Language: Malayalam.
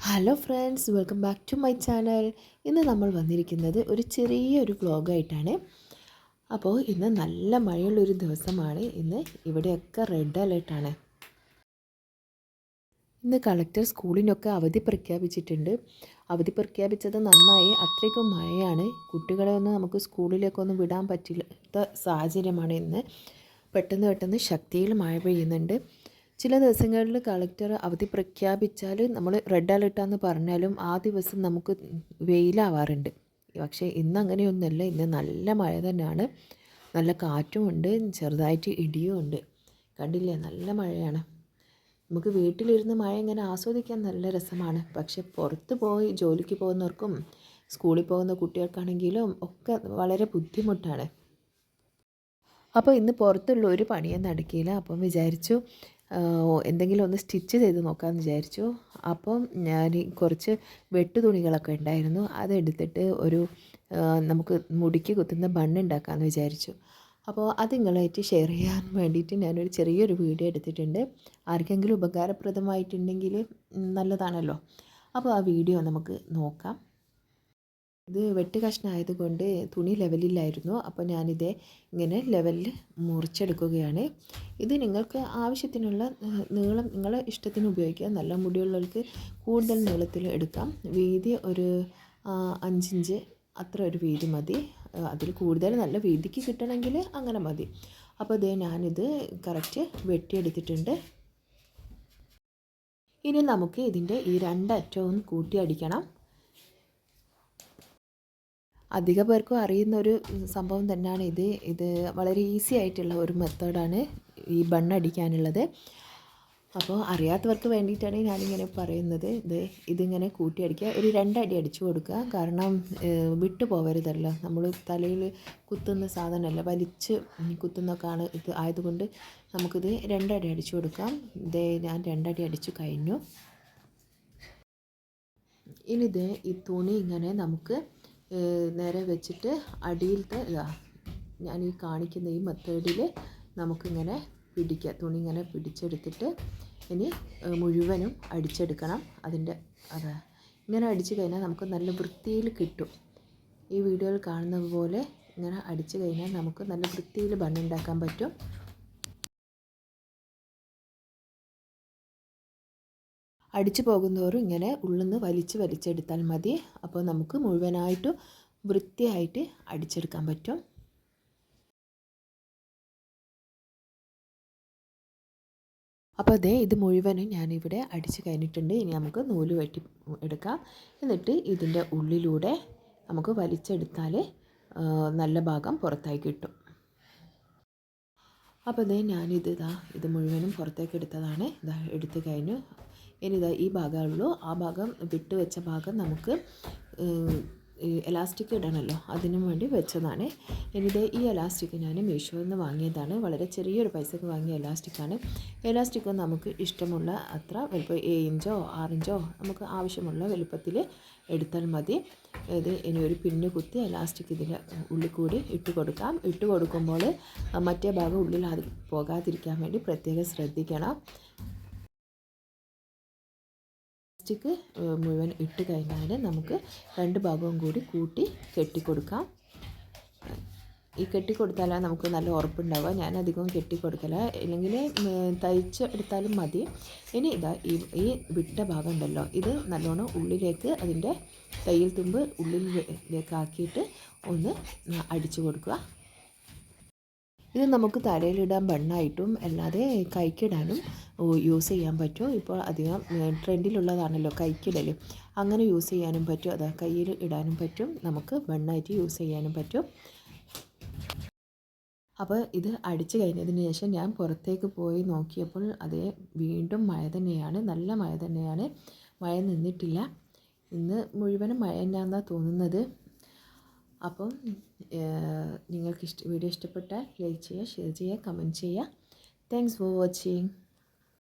Hello friends, welcome back to my channel. ഇന്ന് നമ്മൾ വന്നിരിക്കുന്നത് ഒരു ചെറിയൊരു വ്ലോഗായിട്ടാണ്. അപ്പോൾ ഇന്ന് നല്ല മഴയുള്ളൊരു ദിവസമാണ്. ഇന്ന് ഇവിടെയൊക്കെ റെഡ് അലേർട്ടാണ്. ഇന്ന് കളക്ടർ സ്കൂളിനൊക്കെ അവധി പ്രഖ്യാപിച്ചിട്ടുണ്ട്. അവധി പ്രഖ്യാപിച്ചത് നന്നായി. അത്രയ്ക്കും മഴയാണ്. കുട്ടികളെ ഒന്നും നമുക്ക് സ്കൂളിലേക്കൊന്നും വിടാൻ പറ്റാത്ത സാഹചര്യമാണ് ഇന്ന്. പെട്ടെന്ന് ശക്തിയിൽ മഴ പെയ്യുന്നുണ്ട്. ചില ദിവസങ്ങളിൽ കളക്ടർ അവധി പ്രഖ്യാപിച്ചാൽ നമ്മൾ റെഡ് അലേർട്ടാന്ന് പറഞ്ഞാലും ആ ദിവസം നമുക്ക് വെയിലാവാറുണ്ട്. പക്ഷേ ഇന്ന് അങ്ങനെയൊന്നുമല്ല. ഇന്ന് നല്ല മഴ തന്നെയാണ്. നല്ല കാറ്റുമുണ്ട്, ചെറുതായിട്ട് ഇടിയും ഉണ്ട്. കണ്ടില്ലേ, നല്ല മഴയാണ്. നമുക്ക് വീട്ടിലിരുന്ന് മഴ ഇങ്ങനെ ആസ്വദിക്കാൻ നല്ല രസമാണ്. പക്ഷെ പുറത്ത് പോയി ജോലിക്ക് പോകുന്നവർക്കും സ്കൂളിൽ പോകുന്ന കുട്ടികൾക്കാണെങ്കിലും ഒക്കെ വളരെ ബുദ്ധിമുട്ടാണ്. അപ്പോൾ ഇന്ന് പുറത്തുള്ള ഒരു പണിയും നടക്കില്ല. അപ്പം വിചാരിച്ചു എന്തെങ്കിലും ഒന്ന് സ്റ്റിച്ച് ചെയ്ത് നോക്കാമെന്ന് വിചാരിച്ചു. അപ്പം ഞാൻ കുറച്ച് വെട്ടു തുണികളൊക്കെ ഉണ്ടായിരുന്നു. അതെടുത്തിട്ട് ഒരു നമുക്ക് മുടിക്ക് കുത്തുന്ന ബണ്ണ് ഉണ്ടാക്കാമെന്ന് വിചാരിച്ചു. അപ്പോൾ അത് നിങ്ങളായിട്ട് ഷെയർ ചെയ്യാൻ വേണ്ടിയിട്ട് ഞാനൊരു ചെറിയൊരു വീഡിയോ എടുത്തിട്ടുണ്ട്. ആർക്കെങ്കിലും ഉപകാരപ്രദമായിട്ടുണ്ടെങ്കിൽ നല്ലതാണല്ലോ. അപ്പോൾ ആ വീഡിയോ നമുക്ക് നോക്കാം. ഇത് വെട്ട് കഷ്ണമായതുകൊണ്ട് തുണി ലെവലില്ലായിരുന്നു. അപ്പോൾ ഞാനിത് ഇങ്ങനെ ലെവലിൽ മുറിച്ചെടുക്കുകയാണ്. ഇത് നിങ്ങൾക്ക് ആവശ്യത്തിനുള്ള നീളം നിങ്ങളെ ഇഷ്ടത്തിന് ഉപയോഗിക്കാം. നല്ല മുടിയുള്ളവർക്ക് കൂടുതൽ നീളത്തിൽ എടുക്കാം. വീതി ഒരു 5 ഇഞ്ച് അത്ര ഒരു വീതി മതി. അതിൽ കൂടുതൽ നല്ല വീതിക്ക് കിട്ടണമെങ്കിൽ അങ്ങനെ മതി. അപ്പോൾ ഇതേ ഞാനിത് കറക്റ്റ് വെട്ടിയെടുത്തിട്ടുണ്ട്. ഇനി നമുക്ക് ഇതിൻ്റെ ഈ രണ്ടറ്റവും കൂട്ടി അടിക്കണം. അധിക പേർക്കും അറിയുന്നൊരു സംഭവം തന്നെയാണ് ഇത് വളരെ ഈസി ആയിട്ടുള്ള ഒരു മെത്തേഡാണ് ഈ ബണ്ണടിക്കാനുള്ളത്. അപ്പോൾ അറിയാത്തവർക്ക് വേണ്ടിയിട്ടാണ് ഞാനിങ്ങനെ പറയുന്നത്. ഇതിങ്ങനെ കൂട്ടിയടിക്കുക, ഒരു 2 അടി അടിച്ചു കൊടുക്കുക. കാരണം വിട്ടു പോകരുതല്ലോ. നമ്മൾ തലയിൽ കുത്തുന്ന സാധനമല്ല, വലിച്ച് കുത്തുന്നൊക്കെയാണ് ഇത് ആയതുകൊണ്ട് നമുക്കിത് 2 അടി അടിച്ചു കൊടുക്കാം. ഞാൻ 2 അടി അടിച്ചു കഴിഞ്ഞു. ഇനി ഈ തുണി ഇങ്ങനെ നമുക്ക് നേരെ വെച്ചിട്ട് അടിയിലത്തെ ഞാൻ ഈ കാണിക്കുന്ന ഈ മെത്തേഡിൽ നമുക്കിങ്ങനെ പിടിക്കുക. തുണി ഇങ്ങനെ പിടിച്ചെടുത്തിട്ട് ഇനി മുഴുവനും അടിച്ചെടുക്കണം. ഇങ്ങനെ അടിച്ചു കഴിഞ്ഞാൽ നമുക്ക് നല്ല വൃത്തിയിൽ കിട്ടും. ഈ വീഡിയോയിൽ കാണുന്നത് പോലെ ഇങ്ങനെ അടിച്ചു കഴിഞ്ഞാൽ നമുക്ക് നല്ല വൃത്തിയിൽ ബണ്ണുണ്ടാക്കാൻ പറ്റും. അടിച്ചു പോകുന്നവരും ഇങ്ങനെ ഉള്ളിൽ നിന്ന് വലിച്ചെടുത്താൽ മതി. അപ്പോൾ നമുക്ക് മുഴുവനായിട്ടും വൃത്തിയായിട്ട് അടിച്ചെടുക്കാൻ പറ്റും. അപ്പോൾ ഇത് മുഴുവനും ഞാനിവിടെ അടിച്ച് കഴിഞ്ഞിട്ടുണ്ട്. ഇനി നമുക്ക് നൂല് വെട്ടി എടുക്കാം. എന്നിട്ട് ഇതിൻ്റെ ഉള്ളിലൂടെ നമുക്ക് വലിച്ചെടുത്താൽ നല്ല ഭാഗം പുറത്തായി കിട്ടും. അപ്പോൾ ഇത് മുഴുവനും പുറത്തേക്ക് എടുത്തതാണ്. എടുത്തു കഴിഞ്ഞു. ഇനി ഈ ഭാഗമുള്ളൂ. ആ ഭാഗം വിട്ട് വെച്ച ഭാഗം നമുക്ക് എലാസ്റ്റിക് ഇടണമല്ലോ, അതിനു വേണ്ടി വെച്ചതാണ്. ഇനി ഈ എലാസ്റ്റിക് ഞാൻ മീഷോയിൽ നിന്ന് വാങ്ങിയതാണ്. വളരെ ചെറിയൊരു പൈസക്ക് വാങ്ങിയ എലാസ്റ്റിക്കാണ്. എലാസ്റ്റിക് നമുക്ക് ഇഷ്ടമുള്ള അത്ര വലുപ്പം 7 ഇഞ്ചോ 6 ഇഞ്ചോ നമുക്ക് ആവശ്യമുള്ള വലുപ്പത്തിൽ എടുത്താൽ മതി. ഇനി ഒരു പിന്ന് കുത്തി എലാസ്റ്റിക് ഇതിൻ്റെ ഉള്ളിൽ കൂടി ഇട്ട് കൊടുക്കാം. ഇട്ട് കൊടുക്കുമ്പോൾ മറ്റേ ഭാഗം ഉള്ളിൽ പോകാതിരിക്കാൻ വേണ്ടി പ്രത്യേകം ശ്രദ്ധിക്കണം. പ്ലാസ്റ്റിക് മുഴുവൻ ഇട്ട് കഴിഞ്ഞാൽ നമുക്ക് 2 ഭാഗവും കൂടി കൂട്ടി കെട്ടിക്കൊടുക്കാം. ഈ കെട്ടിക്കൊടുത്താലാണ് നമുക്ക് നല്ല ഉറപ്പുണ്ടാവുക. ഞാൻ അധികം കെട്ടിക്കൊടുക്കല, ഇല്ലെങ്കിൽ തയ്ച്ച് എടുത്താലും മതി. ഇനി ഈ വിട്ട ഭാഗം ഉണ്ടല്ലോ, ഇത് നല്ലോണം ഉള്ളിലേക്ക് അതിൻ്റെ തയ്യൽ തുമ്പ് ഉള്ളിലേക്ക് ആക്കിയിട്ട് ഒന്ന് അടിച്ചു കൊടുക്കുക. ഇത് നമുക്ക് തലയിലിടാൻ ബണ്ണായിട്ടും അല്ലാതെ കൈക്കിടാനും യൂസ് ചെയ്യാൻ പറ്റും. ഇപ്പോൾ അധികം ട്രെൻഡിലുള്ളതാണല്ലോ കൈക്കിടൽ. അങ്ങനെ യൂസ് ചെയ്യാനും പറ്റും. കയ്യിൽ ഇടാനും പറ്റും. നമുക്ക് ബണ്ണായിട്ട് യൂസ് ചെയ്യാനും പറ്റും. അപ്പോൾ ഇത് അടിച്ചു കഴിഞ്ഞതിന് ശേഷം ഞാൻ പുറത്തേക്ക് പോയി നോക്കിയപ്പോൾ വീണ്ടും മഴ തന്നെയാണ്. നല്ല മഴ തന്നെയാണ്. മഴ നിന്നിട്ടില്ല. ഇന്ന് മുഴുവനും മഴ തന്നെയാണെന്നാണ് തോന്നുന്നത്. അപ്പം നിങ്ങൾക്ക് വീഡിയോ ഇഷ്ടപ്പെട്ടാൽ ലൈക്ക് ചെയ്യുക, ഷെയർ ചെയ്യുക, കമൻറ്റ് ചെയ്യുക. Thanks for watching.